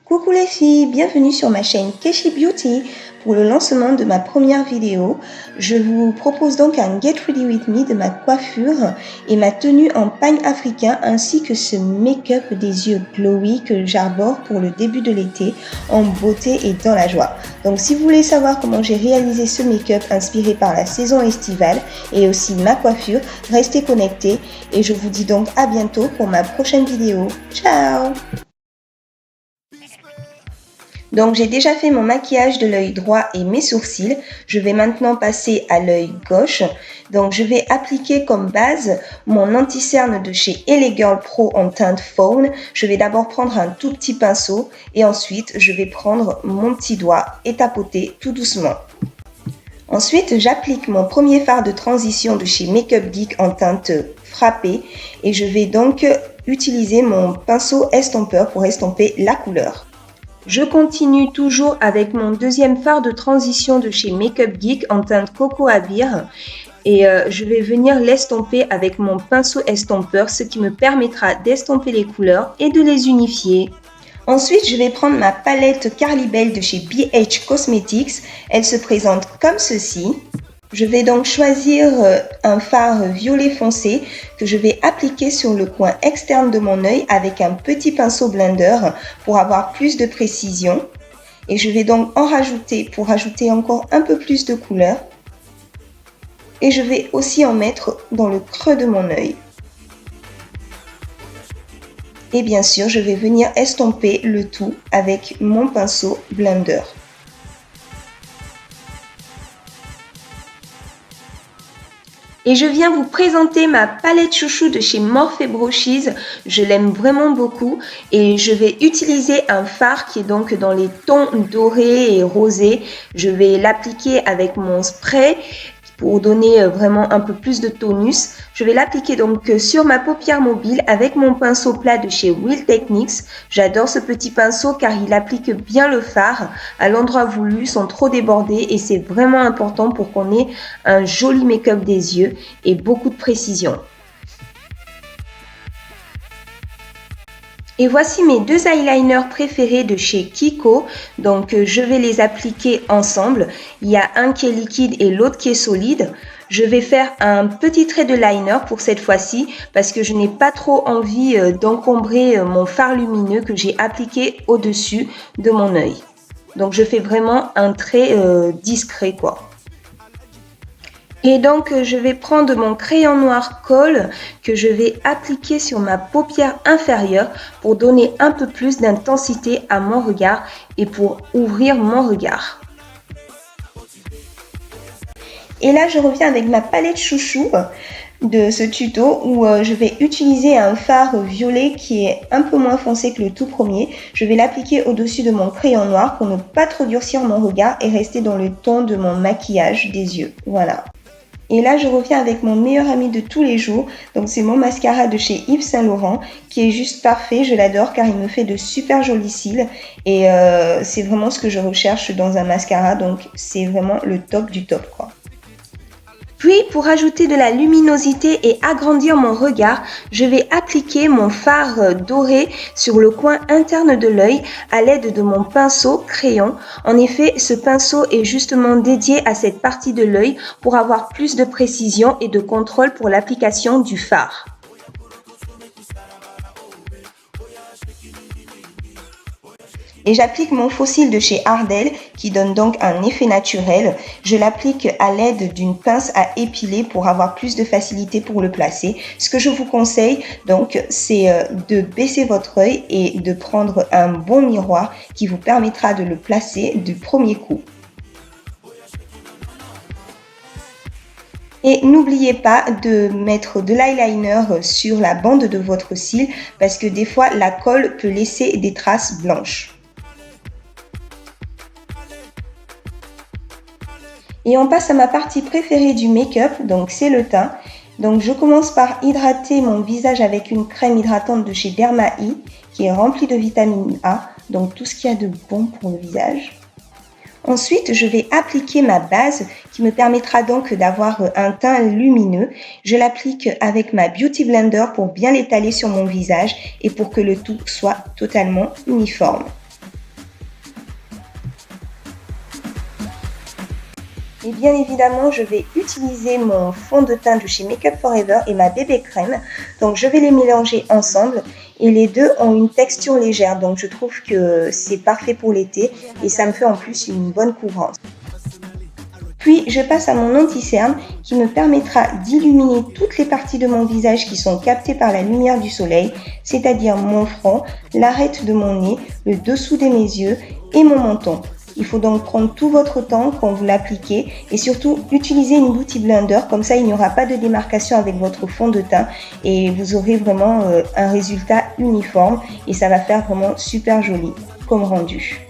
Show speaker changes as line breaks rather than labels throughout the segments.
Coucou les filles, bienvenue sur ma chaîne Keshi Beauty. Pour le lancement de ma première vidéo, je vous propose donc un Get Ready With Me de ma coiffure et ma tenue en pagne africain ainsi que ce make-up des yeux glowy que j'arbore pour le début de l'été en beauté et dans la joie. Donc si vous voulez savoir comment j'ai réalisé ce make-up inspiré par la saison estivale et aussi ma coiffure, restez connectés et je vous dis donc à bientôt pour ma prochaine vidéo. Ciao! Donc j'ai déjà fait mon maquillage de l'œil droit et mes sourcils. Je vais maintenant passer à l'œil gauche. Donc je vais appliquer comme base mon anti-cerne de chez LA Girl Pro en teinte faune. Je vais d'abord prendre un tout petit pinceau et ensuite je vais prendre mon petit doigt et tapoter tout doucement. Ensuite j'applique mon premier fard de transition de chez Makeup Geek en teinte frappée et je vais donc utiliser mon pinceau estompeur pour estomper la couleur. Je continue toujours avec mon deuxième fard de transition de chez Makeup Geek en teinte Coco Abir et je vais venir l'estomper avec mon pinceau estompeur, ce qui me permettra d'estomper les couleurs et de les unifier. Ensuite, je vais prendre ma palette Carly Bell de chez BH Cosmetics. Elle se présente comme ceci. Je vais donc choisir un fard violet foncé que je vais appliquer sur le coin externe de mon œil avec un petit pinceau blender pour avoir plus de précision. Et je vais donc en rajouter pour ajouter encore un peu plus de couleur. Et je vais aussi en mettre dans le creux de mon œil. Et bien sûr, je vais venir estomper le tout avec mon pinceau blender. Et je viens vous présenter ma palette chouchou de chez Morphe & Brushes. Je l'aime vraiment beaucoup et je vais utiliser un fard qui est donc dans les tons dorés et rosés. Je vais l'appliquer avec mon spray pour donner vraiment un peu plus de tonus. Je vais l'appliquer donc sur ma paupière mobile avec mon pinceau plat de chez Real Techniques. J'adore ce petit pinceau car il applique bien le fard à l'endroit voulu sans trop déborder et c'est vraiment important pour qu'on ait un joli make-up des yeux et beaucoup de précision. Et voici mes deux eyeliners préférés de chez Kiko. Donc je vais les appliquer ensemble. Il y a un qui est liquide et l'autre qui est solide. Je vais faire un petit trait de liner pour cette fois-ci parce que je n'ai pas trop envie d'encombrer mon fard lumineux que j'ai appliqué au-dessus de mon œil. Donc je fais vraiment un trait discret quoi. Et donc je vais prendre mon crayon noir colle que je vais appliquer sur ma paupière inférieure pour donner un peu plus d'intensité à mon regard et pour ouvrir mon regard. Et là je reviens avec ma palette chouchou de ce tuto où je vais utiliser un fard violet qui est un peu moins foncé que le tout premier. Je vais l'appliquer au-dessus de mon crayon noir pour ne pas trop durcir mon regard et rester dans le ton de mon maquillage des yeux. Voilà. Et là, je reviens avec mon meilleur ami de tous les jours. Donc, c'est mon mascara de chez Yves Saint Laurent qui est juste parfait. Je l'adore car il me fait de super jolis cils. Et c'est vraiment ce que je recherche dans un mascara. Donc, c'est vraiment le top du top, quoi. Puis, pour ajouter de la luminosité et agrandir mon regard, je vais appliquer mon fard doré sur le coin interne de l'œil à l'aide de mon pinceau crayon. En effet, ce pinceau est justement dédié à cette partie de l'œil pour avoir plus de précision et de contrôle pour l'application du fard. Et j'applique mon faux cil de chez Ardell qui donne donc un effet naturel. Je l'applique à l'aide d'une pince à épiler pour avoir plus de facilité pour le placer. Ce que je vous conseille donc c'est de baisser votre œil et de prendre un bon miroir qui vous permettra de le placer du premier coup. Et n'oubliez pas de mettre de l'eyeliner sur la bande de votre cil parce que des fois la colle peut laisser des traces blanches. Et on passe à ma partie préférée du make-up, donc c'est le teint. Donc je commence par hydrater mon visage avec une crème hydratante de chez Derma E qui est remplie de vitamine A, donc tout ce qu'il y a de bon pour le visage. Ensuite, je vais appliquer ma base qui me permettra donc d'avoir un teint lumineux. Je l'applique avec ma Beauty Blender pour bien l'étaler sur mon visage et pour que le tout soit totalement uniforme. Et bien évidemment, je vais utiliser mon fond de teint de chez Make Up For Ever et ma bébé crème. Donc je vais les mélanger ensemble et les deux ont une texture légère. Donc je trouve que c'est parfait pour l'été et ça me fait en plus une bonne couvrance. Puis je passe à mon anti-cerne qui me permettra d'illuminer toutes les parties de mon visage qui sont captées par la lumière du soleil, c'est-à-dire mon front, l'arête de mon nez, le dessous de mes yeux et mon menton. Il faut donc prendre tout votre temps quand vous l'appliquez et surtout utiliser une Beauty Blender, comme ça il n'y aura pas de démarcation avec votre fond de teint et vous aurez vraiment un résultat uniforme et ça va faire vraiment super joli comme rendu.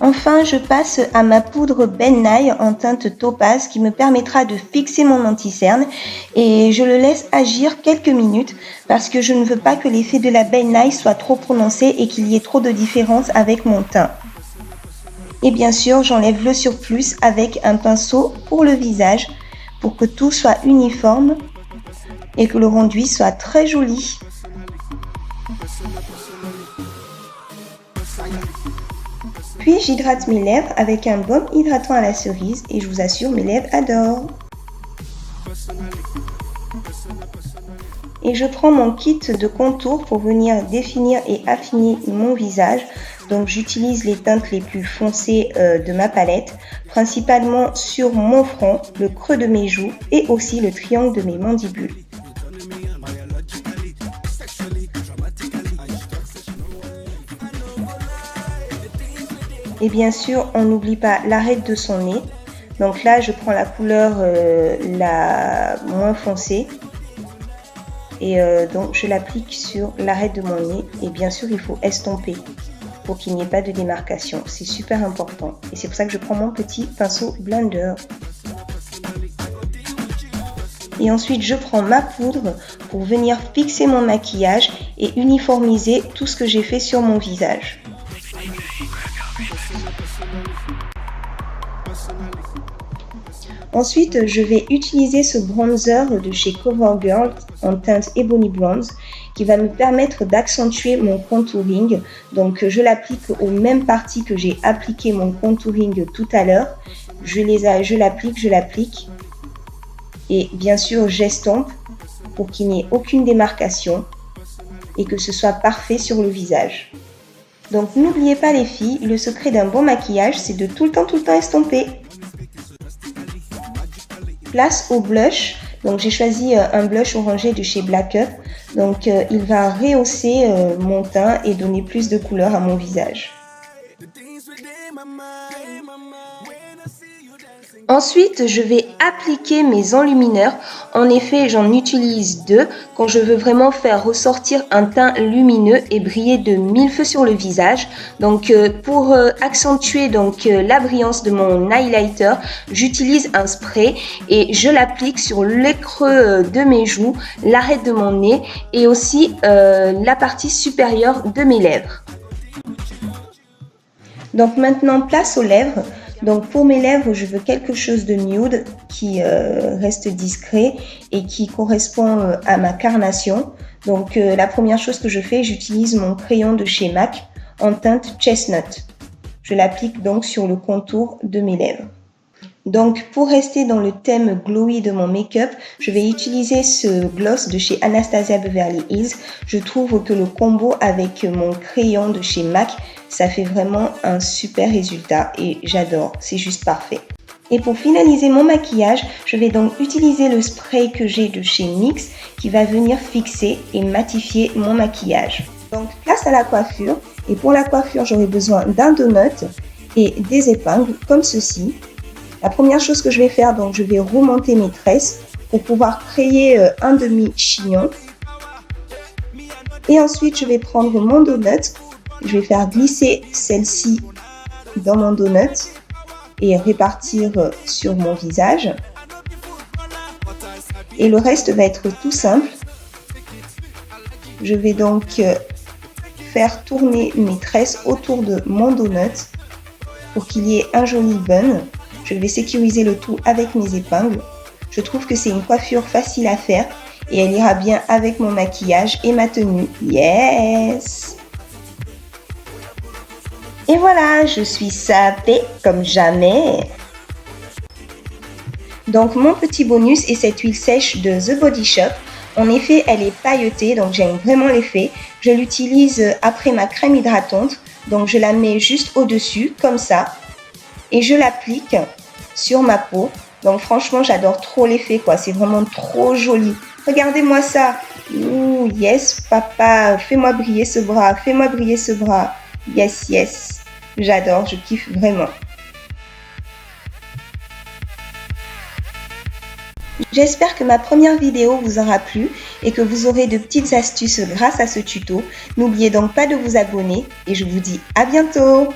Enfin, je passe à ma poudre Ben Nye en teinte topaz qui me permettra de fixer mon anti-cerne et je le laisse agir quelques minutes parce que je ne veux pas que l'effet de la Ben Nye soit trop prononcé et qu'il y ait trop de différence avec mon teint. Et bien sûr, j'enlève le surplus avec un pinceau pour le visage pour que tout soit uniforme et que le rendu soit très joli. Puis j'hydrate mes lèvres avec un baume hydratant à la cerise et je vous assure, mes lèvres adorent. Et je prends mon kit de contour pour venir définir et affiner mon visage. Donc j'utilise les teintes les plus foncées de ma palette, principalement sur mon front, le creux de mes joues et aussi le triangle de mes mandibules. Et bien sûr, on n'oublie pas l'arête de son nez. Donc là, je prends la couleur la moins foncée. Et donc, je l'applique sur l'arête de mon nez. Et bien sûr, il faut estomper pour qu'il n'y ait pas de démarcation. C'est super important. Et c'est pour ça que je prends mon petit pinceau blender. Et ensuite, je prends ma poudre pour venir fixer mon maquillage et uniformiser tout ce que j'ai fait sur mon visage. Ensuite, je vais utiliser ce bronzer de chez CoverGirl en teinte Ebony Bronze qui va me permettre d'accentuer mon contouring. Donc, je l'applique aux mêmes parties que j'ai appliqué mon contouring tout à l'heure. Je l'applique et bien sûr, j'estompe pour qu'il n'y ait aucune démarcation et que ce soit parfait sur le visage. Donc, n'oubliez pas les filles, le secret d'un bon maquillage, c'est de tout le temps estomper. Place au blush, donc j'ai choisi un blush orangé de chez Black Up, donc il va rehausser mon teint et donner plus de couleur à mon visage. Ensuite, je vais appliquer mes enlumineurs. En effet, j'en utilise deux quand je veux vraiment faire ressortir un teint lumineux et briller de mille feux sur le visage. Donc, pour accentuer la brillance de mon highlighter, j'utilise un spray et je l'applique sur les creux de mes joues, l'arête de mon nez et aussi la partie supérieure de mes lèvres. Donc maintenant, place aux lèvres. Donc pour mes lèvres, je veux quelque chose de nude qui reste discret et qui correspond à ma carnation. Donc la première chose que je fais, j'utilise mon crayon de chez MAC en teinte Chestnut. Je l'applique donc sur le contour de mes lèvres. Donc pour rester dans le thème glowy de mon make-up, je vais utiliser ce gloss de chez Anastasia Beverly Hills. Je trouve que le combo avec mon crayon de chez MAC, ça fait vraiment un super résultat et j'adore, c'est juste parfait. Et pour finaliser mon maquillage, je vais donc utiliser le spray que j'ai de chez NYX qui va venir fixer et matifier mon maquillage. Donc place à la coiffure et pour la coiffure, j'aurai besoin d'un donut et des épingles comme ceci. La première chose que je vais faire, donc je vais remonter mes tresses pour pouvoir créer un demi-chignon. Et ensuite, je vais prendre mon donut. Je vais faire glisser celle-ci dans mon donut et répartir sur mon visage. Et le reste va être tout simple. Je vais donc faire tourner mes tresses autour de mon donut pour qu'il y ait un joli bun. Je vais sécuriser le tout avec mes épingles. Je trouve que c'est une coiffure facile à faire et elle ira bien avec mon maquillage et ma tenue. Yes! Et voilà, je suis sapée comme jamais. Donc mon petit bonus est cette huile sèche de The Body Shop. En effet, elle est pailletée, donc j'aime vraiment l'effet. Je l'utilise après ma crème hydratante, donc je la mets juste au-dessus, comme ça. Et je l'applique sur ma peau. Donc franchement, j'adore trop l'effet, quoi. C'est vraiment trop joli. Regardez-moi ça. Ouh, yes, papa, fais-moi briller ce bras, fais-moi briller ce bras. Yes, yes. J'adore, je kiffe vraiment. J'espère que ma première vidéo vous aura plu et que vous aurez de petites astuces grâce à ce tuto. N'oubliez donc pas de vous abonner et je vous dis à bientôt!